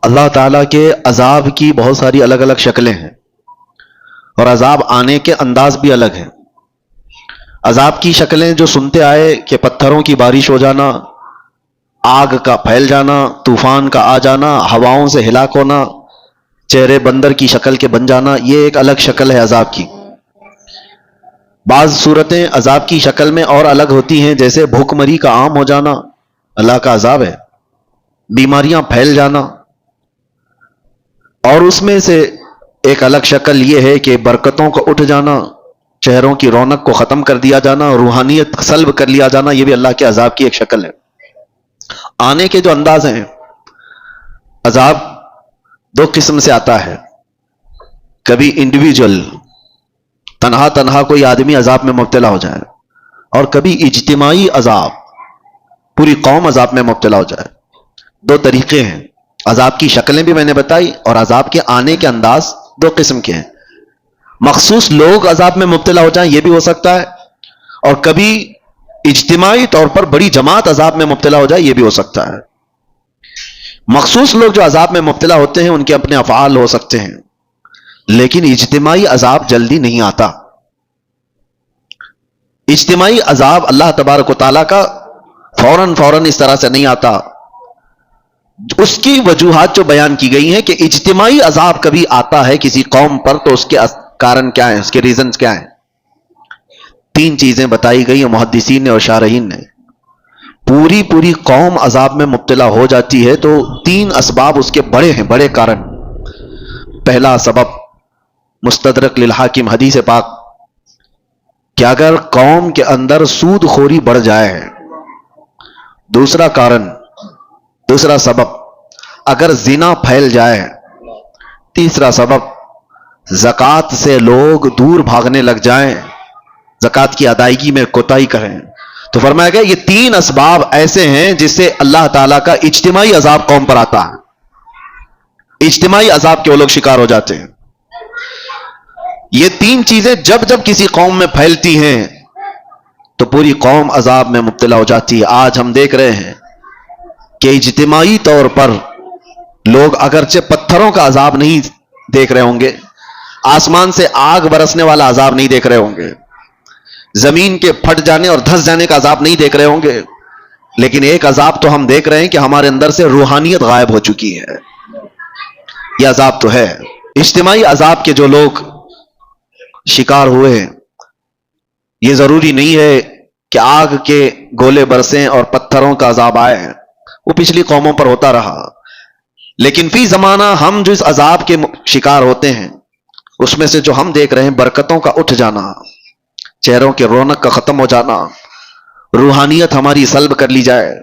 اللہ تعالیٰ کے عذاب کی بہت ساری الگ الگ شکلیں ہیں اور عذاب آنے کے انداز بھی الگ ہیں۔ عذاب کی شکلیں جو سنتے آئے کہ پتھروں کی بارش ہو جانا، آگ کا پھیل جانا، طوفان کا آ جانا، ہواؤں سے ہلاک ہونا، چہرے بندر کی شکل کے بن جانا، یہ ایک الگ شکل ہے عذاب کی۔ بعض صورتیں عذاب کی شکل میں اور الگ ہوتی ہیں، جیسے بھوک مری کا عام ہو جانا اللہ کا عذاب ہے، بیماریاں پھیل جانا، اور اس میں سے ایک الگ شکل یہ ہے کہ برکتوں کو اٹھ جانا، چہروں کی رونق کو ختم کر دیا جانا، روحانیت سلب کر لیا جانا، یہ بھی اللہ کے عذاب کی ایک شکل ہے۔ آنے کے جو انداز ہیں، عذاب دو قسم سے آتا ہے، کبھی انڈیویجول تنہا تنہا کوئی آدمی عذاب میں مبتلا ہو جائے، اور کبھی اجتماعی عذاب پوری قوم عذاب میں مبتلا ہو جائے۔ دو طریقے ہیں، عذاب کی شکلیں بھی میں نے بتائی اور عذاب کے آنے کے انداز دو قسم کے ہیں۔ مخصوص لوگ عذاب میں مبتلا ہو جائیں یہ بھی ہو سکتا ہے، اور کبھی اجتماعی طور پر بڑی جماعت عذاب میں مبتلا ہو جائے یہ بھی ہو سکتا ہے۔ مخصوص لوگ جو عذاب میں مبتلا ہوتے ہیں ان کے اپنے افعال ہو سکتے ہیں، لیکن اجتماعی عذاب جلدی نہیں آتا۔ اجتماعی عذاب اللہ تبارک و تعالیٰ کا فوراً اس طرح سے نہیں آتا۔ اس کی وجوہات جو بیان کی گئی ہیں کہ اجتماعی عذاب کبھی آتا ہے کسی قوم پر تو اس کے کارن کیا ہیں، اس کے ریزنز کیا ہیں؟ تین چیزیں بتائی گئی ہیں محدثین نے اور شارحین نے۔ پوری قوم عذاب میں مبتلا ہو جاتی ہے تو تین اسباب اس کے بڑے ہیں، بڑے کارن۔ پہلا سبب مستدرک للحاکم حدیث پاک کہ اگر قوم کے اندر سود خوری بڑھ جائے، دوسرا کارن، دوسرا سبب اگر زنا پھیل جائے، تیسرا سبب زکوٰۃ سے لوگ دور بھاگنے لگ جائیں، زکوٰۃ کی ادائیگی میں کوتاہی کریں۔ تو فرمایا گیا یہ تین اسباب ایسے ہیں جس سے اللہ تعالیٰ کا اجتماعی عذاب قوم پر آتا ہے، اجتماعی عذاب کے وہ لوگ شکار ہو جاتے ہیں۔ یہ تین چیزیں جب کسی قوم میں پھیلتی ہیں تو پوری قوم عذاب میں مبتلا ہو جاتی ہے۔ آج ہم دیکھ رہے ہیں کہ اجتماعی طور پر لوگ اگرچہ پتھروں کا عذاب نہیں دیکھ رہے ہوں گے، آسمان سے آگ برسنے والا عذاب نہیں دیکھ رہے ہوں گے، زمین کے پھٹ جانے اور دھس جانے کا عذاب نہیں دیکھ رہے ہوں گے، لیکن ایک عذاب تو ہم دیکھ رہے ہیں کہ ہمارے اندر سے روحانیت غائب ہو چکی ہے۔ یہ عذاب تو ہے۔ اجتماعی عذاب کے جو لوگ شکار ہوئے ہیں، یہ ضروری نہیں ہے کہ آگ کے گولے برسیں اور پتھروں کا عذاب آئے، وہ پچھلی قوموں پر ہوتا رہا، لیکن فی زمانہ ہم جو اس عذاب کے شکار ہوتے ہیں اس میں سے جو ہم دیکھ رہے ہیں برکتوں کا اٹھ جانا، چہروں کے رونق کا ختم ہو جانا، روحانیت ہماری سلب کر لی جائے،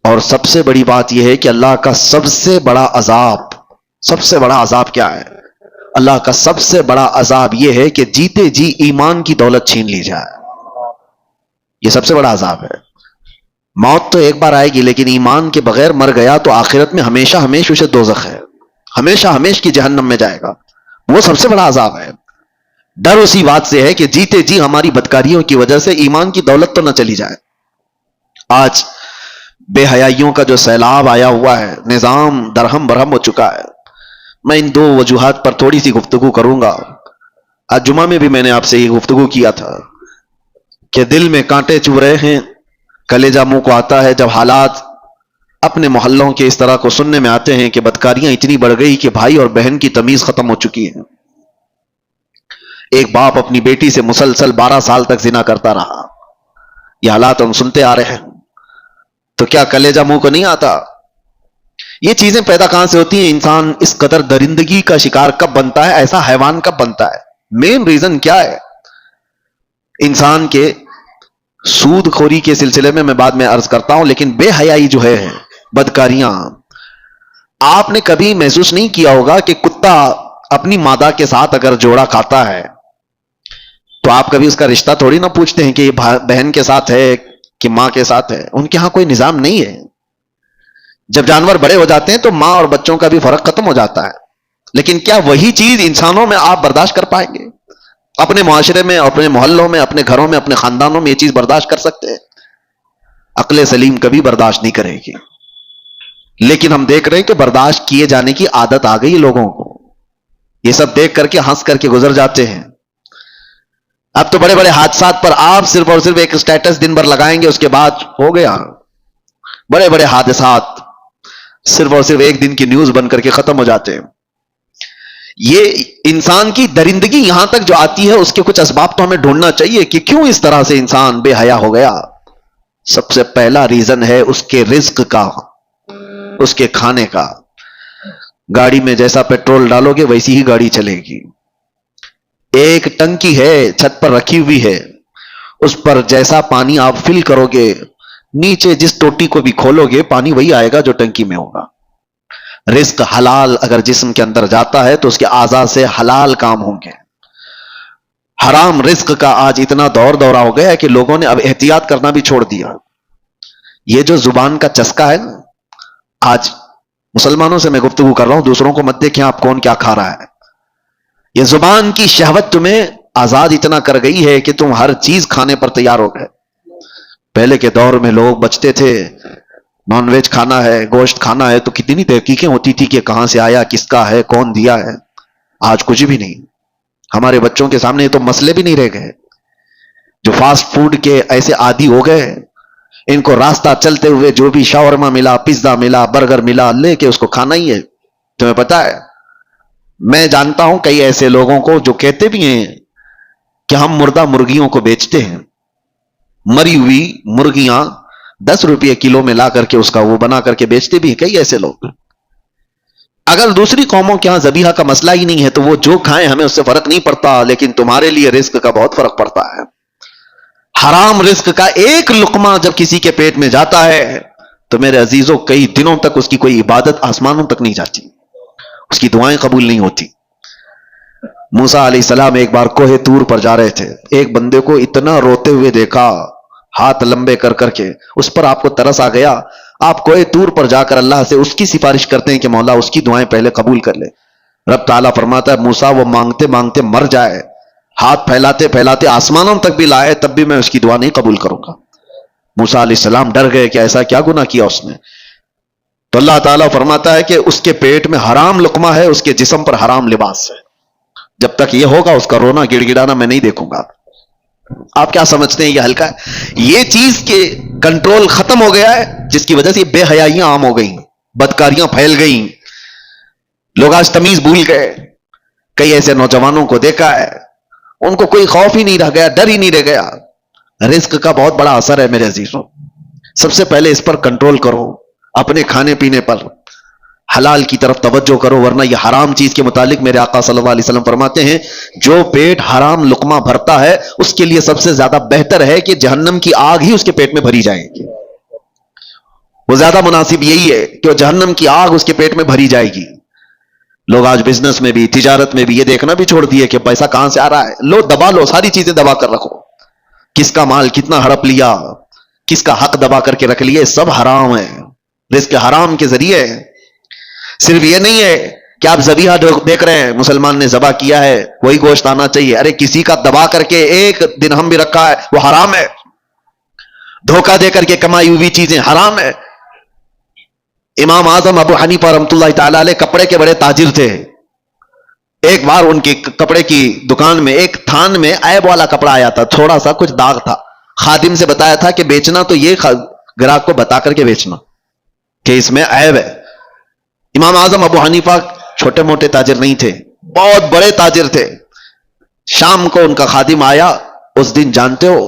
اور سب سے بڑی بات یہ ہے کہ اللہ کا سب سے بڑا عذاب کیا ہے؟ اللہ کا سب سے بڑا عذاب یہ ہے کہ جیتے جی ایمان کی دولت چھین لی جائے۔ یہ سب سے بڑا عذاب ہے۔ موت تو ایک بار آئے گی، لیکن ایمان کے بغیر مر گیا تو آخرت میں ہمیشہ اسے دوزخ ہے، ہمیشہ کی جہنم میں جائے گا۔ وہ سب سے بڑا عذاب ہے۔ ڈر اسی بات سے ہے کہ جیتے جی ہماری بدکاریوں کی وجہ سے ایمان کی دولت تو نہ چلی جائے۔ آج بے حیائیوں کا جو سیلاب آیا ہوا ہے، نظام درہم برہم ہو چکا ہے۔ میں ان دو وجوہات پر تھوڑی سی گفتگو کروں گا۔ آج جمعہ میں بھی میں نے آپ سے یہ گفتگو کیا تھا کہ دل میں کانٹے چبھ رہے ہیں، کلیجہ منہ کو آتا ہے جب حالات اپنے محلوں کے اس طرح کو سننے میں آتے ہیں کہ بدکاریاں اتنی بڑھ گئی کہ بھائی اور بہن کی تمیز ختم ہو چکی ہے۔ ایک باپ اپنی بیٹی سے مسلسل 12 سال تک زنا کرتا رہا۔ یہ حالات ہم سنتے آ رہے ہیں، تو کیا کلیجہ منہ کو نہیں آتا؟ یہ چیزیں پیدا کہاں سے ہوتی ہیں؟ انسان اس قدر درندگی کا شکار کب بنتا ہے، ایسا حیوان کب بنتا ہے؟ مین ریزن کیا ہے؟ انسان کے سود خوری کے سلسلے میں بعد میں عرض کرتا ہوں، لیکن بے حیائی جو ہے، بدکاریاں، آپ نے کبھی محسوس نہیں کیا ہوگا کہ کتا اپنی مادہ کے ساتھ اگر جوڑا کھاتا ہے تو آپ کبھی اس کا رشتہ تھوڑی نہ پوچھتے ہیں کہ یہ بہن کے ساتھ ہے کہ ماں کے ساتھ ہے؟ ان کے ہاں کوئی نظام نہیں ہے۔ جب جانور بڑے ہو جاتے ہیں تو ماں اور بچوں کا بھی فرق ختم ہو جاتا ہے، لیکن کیا وہی چیز انسانوں میں آپ برداشت کر پائیں گے؟ اپنے معاشرے میں، اپنے محلوں میں، اپنے گھروں میں، اپنے خاندانوں میں یہ چیز برداشت کر سکتے ہیں؟ عقل سلیم کبھی برداشت نہیں کرے گی۔ لیکن ہم دیکھ رہے ہیں کہ برداشت کیے جانے کی عادت آ گئی لوگوں کو، یہ سب دیکھ کر کے ہنس کر کے گزر جاتے ہیں۔ اب تو بڑے بڑے حادثات پر آپ صرف اور صرف ایک سٹیٹس دن بھر لگائیں گے، اس کے بعد ہو گیا، بڑے بڑے حادثات صرف اور صرف ایک دن کی نیوز بن کر کے ختم ہو جاتے ہیں۔ یہ انسان کی درندگی یہاں تک جو آتی ہے، اس کے کچھ اسباب تو ہمیں ڈھونڈنا چاہیے کہ کیوں اس طرح سے انسان بے حیا ہو گیا۔ سب سے پہلا ریزن ہے اس کے رزق کا، اس کے کھانے کا۔ گاڑی میں جیسا پیٹرول ڈالو گے ویسی ہی گاڑی چلے گی۔ ایک ٹنکی ہے چھت پر رکھی ہوئی ہے، اس پر جیسا پانی آپ فل کرو گے، نیچے جس ٹوٹی کو بھی کھولو گے پانی وہی آئے گا جو ٹنکی میں ہوگا۔ رزق حلال اگر جسم کے اندر جاتا ہے تو اس کے اعضاء سے حلال کام ہوں گے۔ حرام رزق کا آج اتنا دور دورہ ہو گیا ہے کہ لوگوں نے اب احتیاط کرنا بھی چھوڑ دیا۔ یہ جو زبان کا چسکا ہے نا، آج مسلمانوں سے میں گفتگو کر رہا ہوں، دوسروں کو مت دیکھیں آپ کون کیا کھا رہا ہے۔ یہ زبان کی شہوت تمہیں آزاد اتنا کر گئی ہے کہ تم ہر چیز کھانے پر تیار ہو گئے۔ پہلے کے دور میں لوگ بچتے تھے، نان ویج کھانا ہے، گوشت کھانا ہے، تو کتنی تحقیقیں ہوتی تھی کہ کہاں سے آیا، کس کا ہے، کون دیا ہے۔ آج کچھ بھی نہیں۔ ہمارے بچوں کے سامنے تو مسئلے بھی نہیں رہ گئے۔ جو فاسٹ فوڈ کے ایسے عادی ہو گئے، ان کو راستہ چلتے ہوئے جو بھی شاورما ملا، پیزا ملا، برگر ملا، لے کے اس کو کھانا ہی ہے۔ تمہیں پتا ہے، میں جانتا ہوں کئی ایسے لوگوں کو جو کہتے بھی ہیں کہ ہم مردہ مرغیوں کو بیچتے ہیں، مری ہوئی مرغیاں 10 روپے کلو میں لا کر کے اس کا وہ بنا کر کے بیچتے بھی ہیں کئی ایسے لوگ۔ اگر دوسری قوموں کے ہاں ذبیحہ کا مسئلہ ہی نہیں ہے تو وہ جو کھائیں ہمیں اس سے فرق نہیں پڑتا، لیکن تمہارے لیے رزق کا بہت فرق پڑتا ہے۔ حرام رزق کا ایک لقمہ جب کسی کے پیٹ میں جاتا ہے تو میرے عزیزوں کئی دنوں تک اس کی کوئی عبادت آسمانوں تک نہیں جاتی، اس کی دعائیں قبول نہیں ہوتی۔ موسیٰ علیہ السلام ایک بار کوہ طور پر جا رہے تھے، ایک بندے کو اتنا روتے ہوئے دیکھا، ہاتھ لمبے کر کر کے، اس پر آپ کو ترس آ گیا۔ آپ کوہ طور پر جا کر اللہ سے اس کی سفارش کرتے ہیں کہ مولا اس کی دعائیں پہلے قبول کر لے۔ رب تعالیٰ فرماتا ہے موسیٰ وہ مانگتے مانگتے مر جائے، ہاتھ پھیلاتے پھیلاتے آسمانوں تک بھی لائے، تب بھی میں اس کی دعا نہیں قبول کروں گا۔ موسیٰ علیہ السلام ڈر گئے کہ ایسا کیا گناہ کیا اس نے؟ تو اللہ تعالیٰ فرماتا ہے کہ اس کے پیٹ میں حرام لقمہ ہے، اس کے جسم پر حرام لباس ہے، جب تک یہ ہوگا اس کا رونا گڑ گڑانا میں نہیں دیکھوں گا۔ آپ کیا سمجھتے ہیں یہ ہلکا ہے؟ یہ چیز کے کنٹرول ختم ہو گیا ہے، جس کی وجہ سے بے حیائیاں عام ہو گئیں، بدکاریاں پھیل گئیں، لوگ آج تمیز بھول گئے۔ کئی ایسے نوجوانوں کو دیکھا ہے، ان کو کوئی خوف ہی نہیں رہ گیا، ڈر ہی نہیں رہ گیا۔ رزق کا بہت بڑا اثر ہے میرے عزیزوں، سب سے پہلے اس پر کنٹرول کرو، اپنے کھانے پینے پر حلال کی طرف توجہ کرو، ورنہ یہ حرام چیز کے متعلق میرے آقا صلی اللہ علیہ وسلم فرماتے ہیں جو پیٹ حرام لقمہ بھرتا ہے اس کے لیے سب سے زیادہ بہتر ہے کہ جہنم کی آگ ہی اس کے پیٹ میں بھری جائے گی۔ وہ زیادہ مناسب یہی ہے کہ وہ جہنم کی آگ اس کے پیٹ میں بھری جائے گی۔ لوگ آج بزنس میں بھی، تجارت میں بھی یہ دیکھنا بھی چھوڑ دیے کہ پیسہ کہاں سے آ رہا ہے، لو دبا لو، ساری چیزیں دبا کر رکھو، کس کا مال کتنا ہڑپ لیا، کس کا حق دبا کر کے رکھ لیے، سب حرام ہے، رزق حرام کے ذریعے ہے۔ صرف یہ نہیں ہے کہ آپ ذبیحہ دیکھ رہے ہیں، مسلمان نے ذبح کیا ہے وہی گوشت آنا چاہیے، ارے کسی کا دبا کر کے ایک درہم بھی رکھا ہے وہ حرام ہے، دھوکہ دے کر کے کمائی ہوئی چیزیں حرام ہے۔ امام اعظم ابو حنیفہ رحمۃ اللہ تعالی علیہ کپڑے کے بڑے تاجر تھے۔ ایک بار ان کی کپڑے کی دکان میں ایک تھان میں عیب والا کپڑا آیا تھا، تھوڑا سا کچھ داغ تھا، خادم سے بتایا تھا کہ بیچنا تو یہ گراہک کو بتا کر کے بیچنا کہ اس میں عیب ہے۔ امام اعظم ابو حنیفہ چھوٹے موٹے تاجر نہیں تھے، بہت بڑے تاجر تھے۔ شام کو ان کا خادم آیا، اس دن جانتے ہو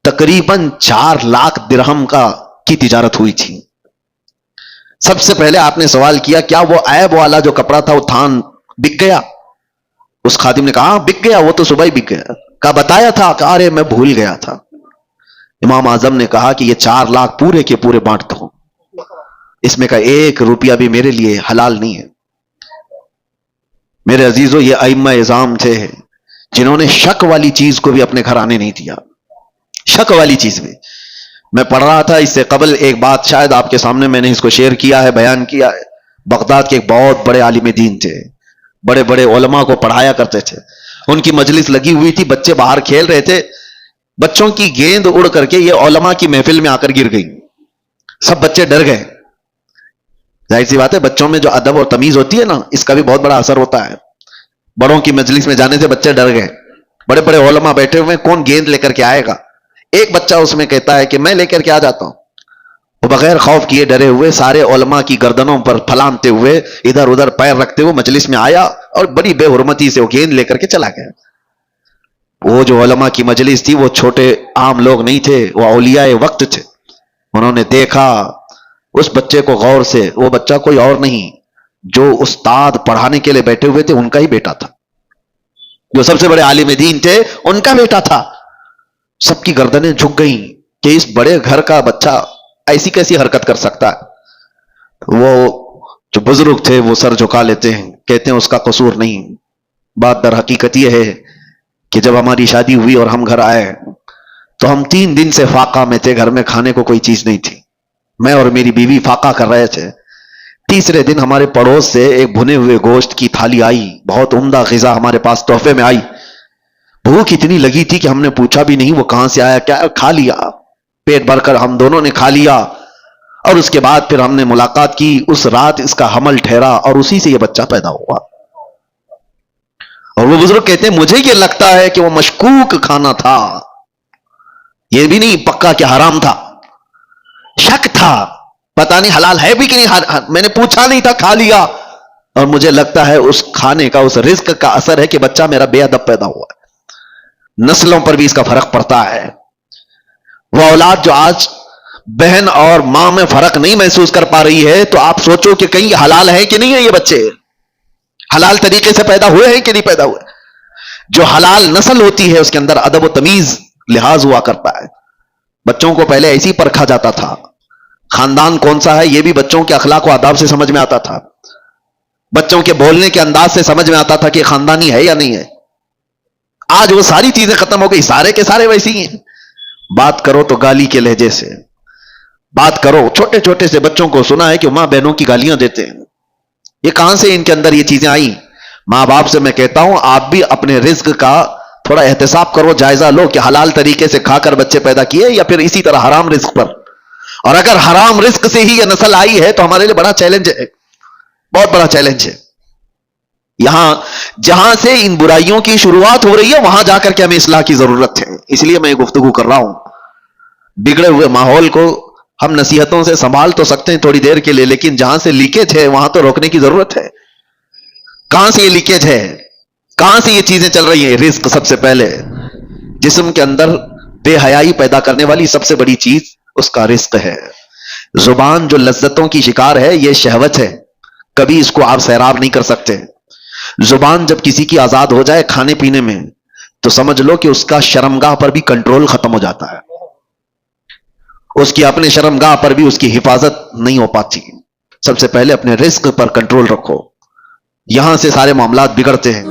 تقریباً 4 لاکھ درہم کی تجارت ہوئی تھی۔ سب سے پہلے آپ نے سوال کیا کیا وہ عیب والا جو کپڑا تھا وہ تھان بک گیا؟ اس خادم نے کہا ہاں بک گیا، وہ تو صبح ہی بک گیا۔ کہا بتایا تھا؟ کہا ارے میں بھول گیا تھا۔ امام اعظم نے کہا کہ یہ 4 لاکھ پورے کے پورے بانٹ دو، اس میں کا 1 روپیہ بھی میرے لیے حلال نہیں ہے۔ میرے عزیزو یہ ائمہ اعظام تھے جنہوں نے شک والی چیز کو بھی اپنے گھر آنے نہیں دیا، شک والی چیز بھی۔ میں پڑھ رہا تھا اس سے قبل ایک بات، شاید آپ کے سامنے میں نے اس کو شیئر کیا ہے، بیان کیا ہے۔ بغداد کے ایک بہت بڑے عالم دین تھے، بڑے بڑے علماء کو پڑھایا کرتے تھے، ان کی مجلس لگی ہوئی تھی، بچے باہر کھیل رہے تھے، بچوں کی گیند اڑ کر کے یہ علماء کی محفل میں آ کر گر گئی، سب بچے ڈر گئے۔ ظاہر سی بات ہے بچوں میں جو ادب اور تمیز ہوتی ہے نا، اس کا بھی بہت بڑا اثر ہوتا ہے. بڑوں کی مجلس میں جانے سے بچے ڈر گئے، بڑے بڑے علماء بیٹھے ہوئے، کون گیند لے کر کے آئے گا؟ ایک بچہ اس میں کہتا ہے کہ میں لے کر کے آ جاتا ہوں. وہ بغیر خوف کیے ڈرے ہوئے سارے علماء کی گردنوں پر پھلانتے ہوئے ادھر ادھر پیر رکھتے ہوئے مجلس میں آیا اور بڑی بے حرمتی سے وہ گیند لے کر کے چلا گیا. وہ جو علماء کی مجلس تھی وہ چھوٹے عام لوگ نہیں تھے، وہ اولیاء وقت تھے. انہوں نے دیکھا اس بچے کو غور سے، وہ بچہ کوئی اور نہیں، جو استاد پڑھانے کے لیے بیٹھے ہوئے تھے ان کا ہی بیٹا تھا، جو سب سے بڑے عالم دین تھے ان کا بیٹا تھا. سب کی گردنیں جھک گئیں کہ اس بڑے گھر کا بچہ ایسی کیسی حرکت کر سکتا ہے. وہ جو بزرگ تھے وہ سر جھکا لیتے ہیں، کہتے ہیں اس کا قصور نہیں. بات در حقیقت یہ ہے کہ جب ہماری شادی ہوئی اور ہم گھر آئے تو ہم 3 دن سے فاقہ میں تھے، گھر میں کھانے کو کوئی چیز نہیں تھی. میں اور میری بیوی فاقہ کر رہے تھے. تیسرے دن ہمارے پڑوس سے ایک بھنے ہوئے گوشت کی تھالی آئی، بہت عمدہ غذا ہمارے پاس تحفے میں آئی. بھوک اتنی لگی تھی کہ ہم نے پوچھا بھی نہیں وہ کہاں سے آیا، کیا کھا لیا. پیٹ بھر کر ہم دونوں نے کھا لیا اور اس کے بعد پھر ہم نے ملاقات کی. اس رات اس کا حمل ٹھہرا اور اسی سے یہ بچہ پیدا ہوا. اور وہ بزرگ کہتے ہیں مجھے یہ لگتا ہے کہ وہ مشکوک کھانا تھا، یہ بھی نہیں پکا کہ حرام تھا، شک تھا، پتہ نہیں حلال ہے بھی کہ نہیں. میں نے پوچھا نہیں تھا، کھا لیا. اور مجھے لگتا ہے اس کھانے کا، اس رزق کا اثر ہے کہ بچہ میرا بے ادب پیدا ہوا ہے. نسلوں پر بھی اس کا فرق پڑتا ہے. وہ اولاد جو آج بہن اور ماں میں فرق نہیں محسوس کر پا رہی ہے تو آپ سوچو کہ کہیں حلال ہے کہ نہیں ہے. یہ بچے حلال طریقے سے پیدا ہوئے ہیں کہ نہیں پیدا ہوئے. جو حلال نسل ہوتی ہے اس کے اندر ادب و تمیز لحاظ ہوا کرتا ہے. بچوں کو پہلے ایسی پرکھا جاتا تھا، خاندان کون سا ہے یہ بھی بچوں کے اخلاق و آداب سے سمجھ میں آتا تھا، بچوں کے بولنے کے انداز سے سمجھ میں آتا تھا کہ خاندانی ہے یا نہیں ہے. آج وہ ساری چیزیں ختم ہو گئی، سارے کے سارے ویسے ہی ہیں. بات کرو تو گالی کے لہجے سے بات کرو. چھوٹے چھوٹے سے بچوں کو سنا ہے کہ ماں بہنوں کی گالیاں دیتے ہیں. یہ کہاں سے ان کے اندر یہ چیزیں آئیں؟ ماں باپ سے میں کہتا ہوں آپ بھی اپنے رزق کا تھوڑا احتساب کرو، جائزہ لو کہ حلال طریقے سے کھا کر بچے پیدا کیے یا پھر اسی طرح حرام رزق پر. اور اگر حرام رزق سے ہی یہ نسل آئی ہے تو ہمارے لیے بڑا چیلنج ہے، بہت بڑا چیلنج ہے. یہاں جہاں سے ان برائیوں کی شروعات ہو رہی ہے وہاں جا کر کے ہمیں اصلاح کی ضرورت ہے. اس لیے میں گفتگو کر رہا ہوں. بگڑے ہوئے ماحول کو ہم نصیحتوں سے سنبھال تو سکتے ہیں تھوڑی دیر کے لیے، لیکن جہاں سے لیکیج ہے وہاں تو روکنے کی ضرورت ہے. کہاں سے یہ لیکیج ہے، کہاں سے یہ چیزیں چل رہی ہیں؟ رزق سب سے پہلے. جسم کے اندر بے حیائی پیدا کرنے والی سب سے بڑی چیز اس کا رزق ہے. زبان جو لذتوں کی شکار ہے یہ شہوت ہے، کبھی اس کو آپ سیراب نہیں کر سکتے. زبان جب کسی کی آزاد ہو جائے کھانے پینے میں تو سمجھ لو کہ اس کا شرمگاہ پر بھی کنٹرول ختم ہو جاتا ہے، اس کی اپنے شرمگاہ پر بھی اس کی حفاظت نہیں ہو پاتی. سب سے پہلے اپنے رزق پر کنٹرول رکھو، یہاں سے سارے معاملات بگڑتے ہیں.